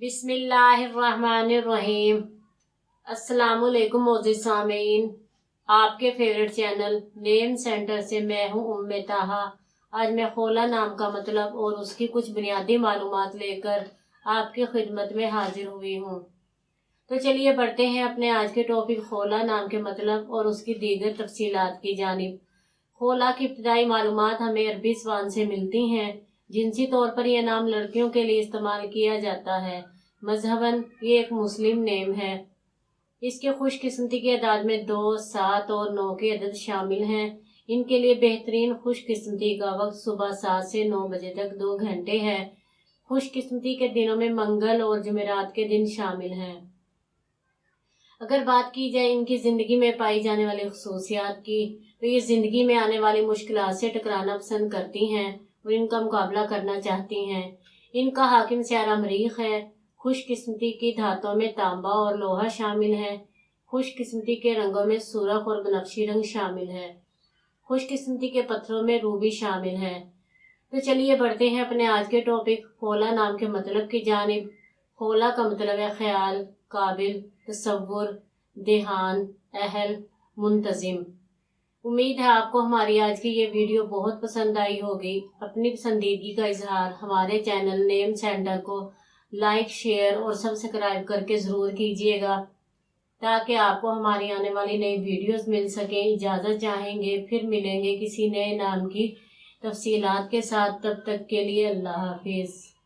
बिस्मिल्लाहिर्रहमानिर्रहीम। अस्सलाम वालेकुम मोअज़्ज़िज़ सामीन, आपके फेवरेट चैनल नेम सेंटर से मैं हूँ उम्मे ताहा। आज मैं खोला नाम का मतलब और उसकी कुछ बुनियादी मालूमात लेकर आपकी खिदमत में हाजिर हुई हूँ। तो चलिए बढ़ते हैं अपने आज के टॉपिक खोला नाम के मतलब और उसकी दीगर तफसीलात की जानिब। खोला की इब्तिदाई मालूमात हमें अरबी ज़बान से मिलती हैं। जिनसी तौर पर यह नाम लड़कियों के लिए इस्तेमाल किया जाता है। मजहबन ये एक मुस्लिम नेम है। इसके खुशकिस्मती के अदाद में 2, 7 और 9 के अदद शामिल हैं। इनके लिए बेहतरीन खुशकिस्मती का वक्त सुबह 7 से 9 बजे तक 2 घंटे है। खुशकिस्मती के दिनों में मंगल और जुमेरात के दिन शामिल हैं। अगर बात की जाए इनकी ज़िंदगी में पाई जाने वाली खसूसियात की, तो ये ज़िंदगी में आने वाली मुश्किलात से टकराना पसंद करती हैं और इनका मुकाबला करना चाहती हैं। इनका हाकिम स्यारा मरीख है। खुशकिस्मती की धातों में तांबा और लोहा शामिल है। खुशकिस्मती के रंगों में सुर्ख और बनफशी रंग शामिल है। खुशकिस्मती के पत्थरों में रूबी शामिल है। तो चलिए बढ़ते हैं अपने आज के टॉपिक खोला नाम के मतलब की जानिब। खोला का मतलब है ख्याल, काबिल, तसव्वुर, देहान, अहल, मुंतजिम। उम्मीद है आपको हमारी आज की ये वीडियो बहुत पसंद आई होगी। अपनी पसंदीदगी का इजहार हमारे चैनल नेम सेंटर को लाइक, शेयर और सब्सक्राइब करके ज़रूर कीजिएगा, ताकि आपको हमारी आने वाली नई वीडियोस मिल सकें। इजाज़त चाहेंगे, फिर मिलेंगे किसी नए नाम की तफसीलात के साथ। तब तक के लिए अल्लाह हाफिज़।